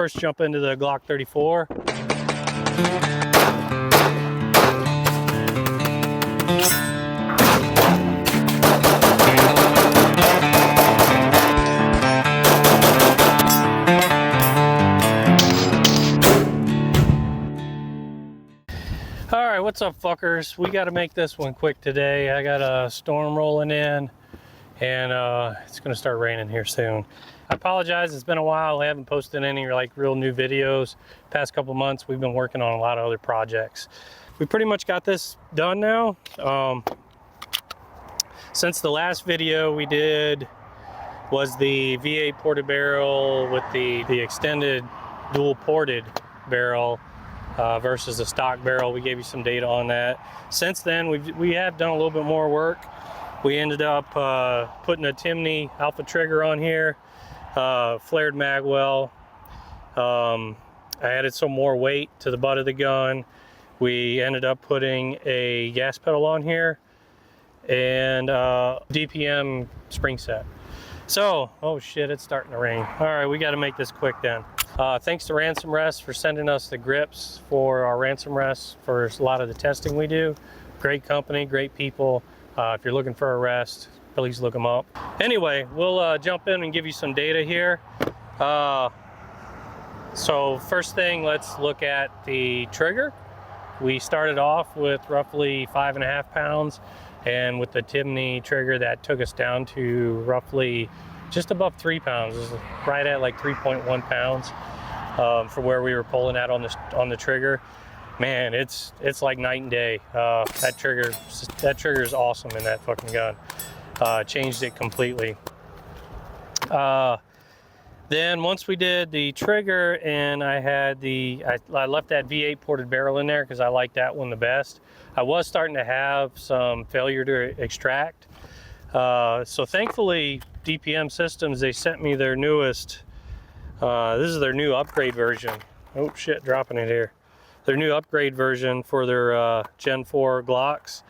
first jump into the Glock 34. Alright, what's up fuckers? We got to make this one quick today. I got a storm rolling in and it's going to start raining here soon. I apologize, it's been a while. I haven't posted any like real new videos. Past couple months we've been working on a lot of other projects. We pretty much got this done now. Since the last video we did was the V8 ported barrel with the extended dual ported barrel versus the stock barrel. We gave you some data on that. Since then we have done a little bit more work. We ended up putting a Timney alpha trigger on here, flared mag well. I added some more weight to the butt of the gun. We ended up putting a gas pedal on here and DPM spring set. So, oh shit, it's starting to rain. All right, we got to make this quick then. Thanks to Ransom Rest for sending us the grips for our Ransom Rest for a lot of the testing we do. Great company, great people. If you're looking for a rest, please look them up. Anyway, we'll jump in and give you some data here. So first thing, let's look at the trigger. We started off with roughly 5.5 pounds, and with the Timney trigger that took us down to roughly just above 3 pounds. It was right at like 3.1 pounds for where we were pulling at on the trigger. Man, it's like night and day. That trigger is awesome in that fucking gun. Changed it completely. Then once we did the trigger and I had I left that V8 ported barrel in there because I like that one the best. I was starting to have some failure to extract. So thankfully DPM Systems, they sent me their newest, this is their new upgrade version. Oh shit, dropping it here. Their new upgrade version for their Gen 4 Glocks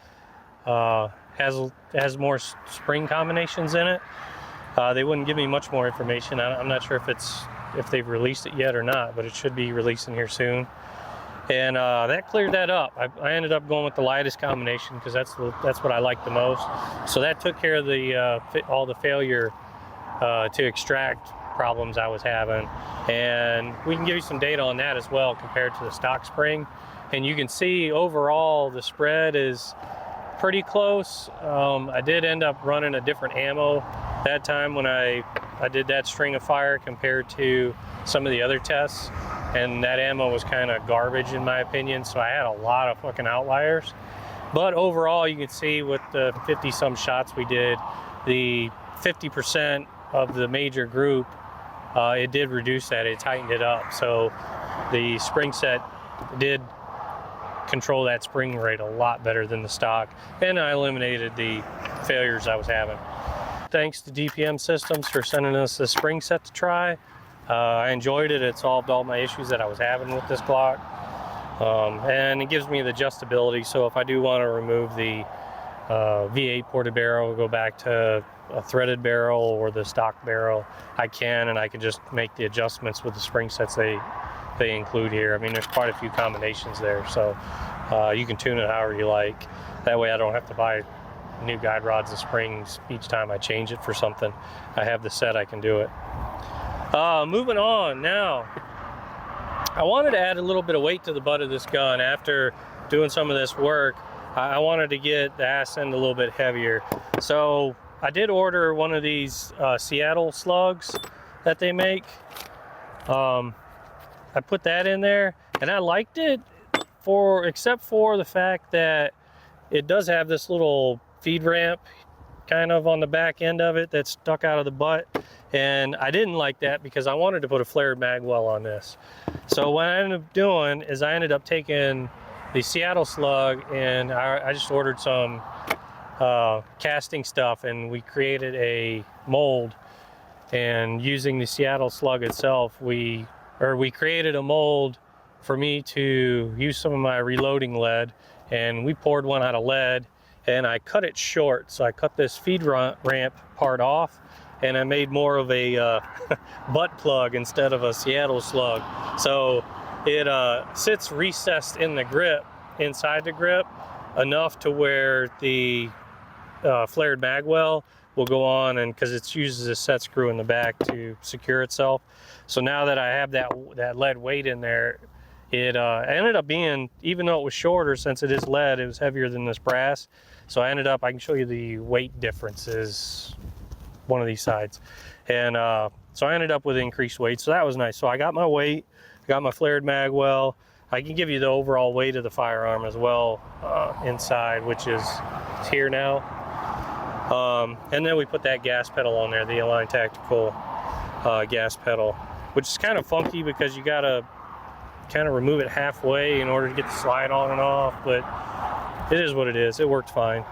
has more spring combinations in it. They wouldn't give me much more information. I'm not sure if they've released it yet or not, but it should be releasing here soon. And that cleared that up. I ended up going with the lightest combination because that's what I like the most. So that took care of all the failure to extract problems I was having. And we can give you some data on that as well compared to the stock spring. And you can see overall the spread is pretty close. I did end up running a different ammo that time when I did that string of fire compared to some of the other tests, and that ammo was kind of garbage in my opinion, so I had a lot of fucking outliers. But overall you can see with the 50 some shots we did, the 50% of the major group, it did reduce that, it tightened it up. So the spring set did control that spring rate a lot better than the stock, and I eliminated the failures I was having. Thanks to DPM Systems for sending us the spring set to try. I enjoyed it. It solved all my issues that I was having with this Glock. And it gives me the adjustability, so if I do want to remove the V8 ported barrel, go back to a threaded barrel or the stock barrel, I can, and I can just make the adjustments with the spring sets they include here. I mean, there's quite a few combinations there, so you can tune it however you like. That way I don't have to buy new guide rods and springs each time I change it for something. I have the set, I can do it. Moving on now, I wanted to add a little bit of weight to the butt of this gun. After doing some of this work, I wanted to get the ass end a little bit heavier. So I did order one of these Seattle slugs that they make. I put that in there and I liked it except for the fact that it does have this little feed ramp kind of on the back end of it that's stuck out of the butt, and I didn't like that because I wanted to put a flared mag well on this. So what I ended up doing is I ended up taking the Seattle slug and I just ordered some casting stuff, and we created a mold, and using the Seattle slug itself, we created a mold for me to use some of my reloading lead, and we poured one out of lead and I cut it short. So I cut this feed ramp part off and I made more of a butt plug instead of a Seattle slug. So it sits recessed in the grip, inside the grip, enough to where the flared mag well will go on, and because it uses a set screw in the back to secure itself. So now that I have that lead weight in there, it ended up being, even though it was shorter, since it is lead, it was heavier than this brass. So I can show you the weight differences, one of these sides. And so I ended up with increased weight, so that was nice. So I got my weight, I got my flared mag well. I can give you the overall weight of the firearm as well inside, which is here now. And then we put that gas pedal on there, the Align Tactical gas pedal, which is kind of funky because you gotta kind of remove it halfway in order to get the slide on and off, but it is what it is. It worked fine.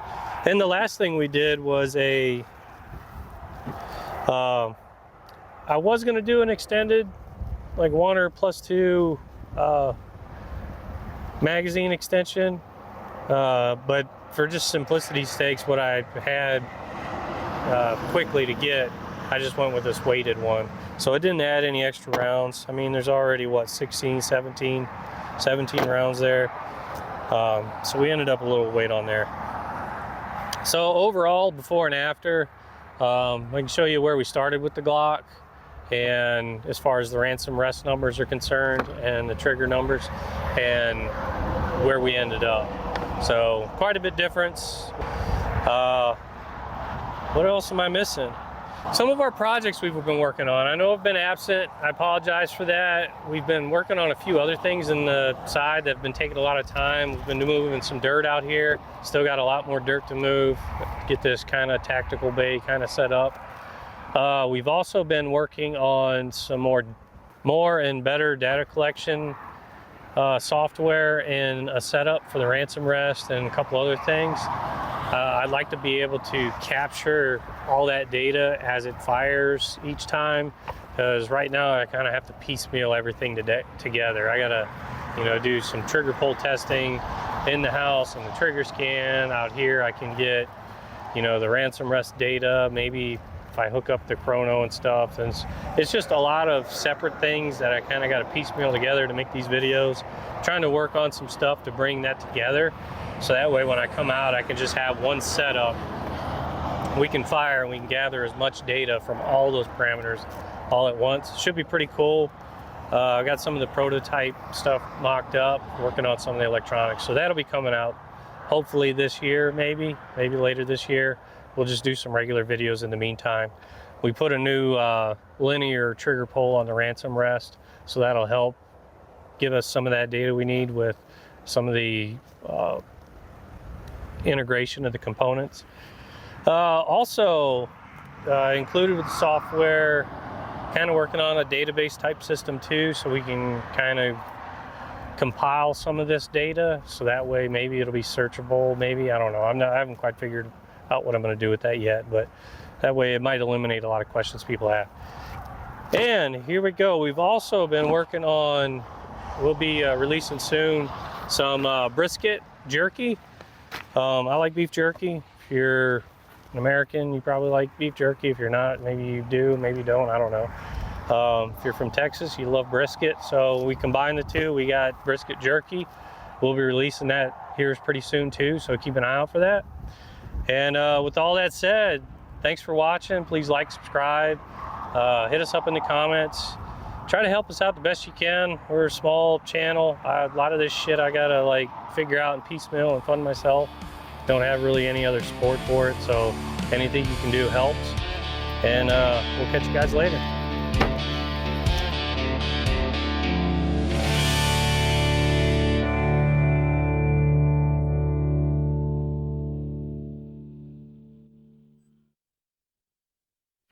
And the last thing we did was I was gonna do an extended, like 1 or +2 magazine extension, but for just simplicity's sakes, what I had quickly to get, I just went with this weighted one. So it didn't add any extra rounds. I mean, there's already, what, 16, 17 rounds there. So we ended up a little weight on there. So overall, before and after, I can show you where we started with the Glock, and as far as the ransom rest numbers are concerned, and the trigger numbers, and where we ended up. So quite a bit difference. What else am I missing? Some of our projects we've been working on. I know I've been absent. I apologize for that. We've been working on a few other things in the side that have been taking a lot of time. We've been moving some dirt out here. Still got a lot more dirt to move. Get this kind of tactical bay kind of set up. We've also been working on some more and better data collection software and a setup for the ransom rest and a couple other things. I'd like to be able to capture all that data as it fires each time, because right now I kind of have to piecemeal everything together. I gotta, do some trigger pull testing in the house and the trigger scan. Out here I can get, the ransom rest data, maybe if I hook up the chrono and stuff. And it's just a lot of separate things that I kind of got to piecemeal together to make these videos. I'm trying to work on some stuff to bring that together, so that way when I come out I can just have one setup. We can fire and we can gather as much data from all those parameters all at once. Should be pretty cool. I got some of the prototype stuff mocked up, working on some of the electronics, so that'll be coming out hopefully this year, maybe later this year. We'll just do some regular videos in the meantime. We put a new linear trigger pull on the ransom rest, so that'll help give us some of that data we need with some of the integration of the components. Also included with the software, kind of working on a database type system too, so we can kind of compile some of this data, so that way maybe it'll be searchable, maybe, I don't know. I haven't quite figured out what I'm going to do with that yet, but that way it might eliminate a lot of questions people have. And here we go. We've also been working on, we'll be releasing soon, some brisket jerky. I like beef jerky. If you're an American, you probably like beef jerky. If you're not, maybe you do, maybe you don't, I don't know. If you're from Texas, you love brisket, so we combine the two. We got brisket jerky. We'll be releasing that here pretty soon too, so keep an eye out for that. And with all that said, thanks for watching. Please like, subscribe, hit us up in the comments. Try to help us out the best you can. We're a small channel. A lot of this shit I gotta figure out and piecemeal and fund myself. Don't have really any other support for it, so anything you can do helps. And we'll catch you guys later.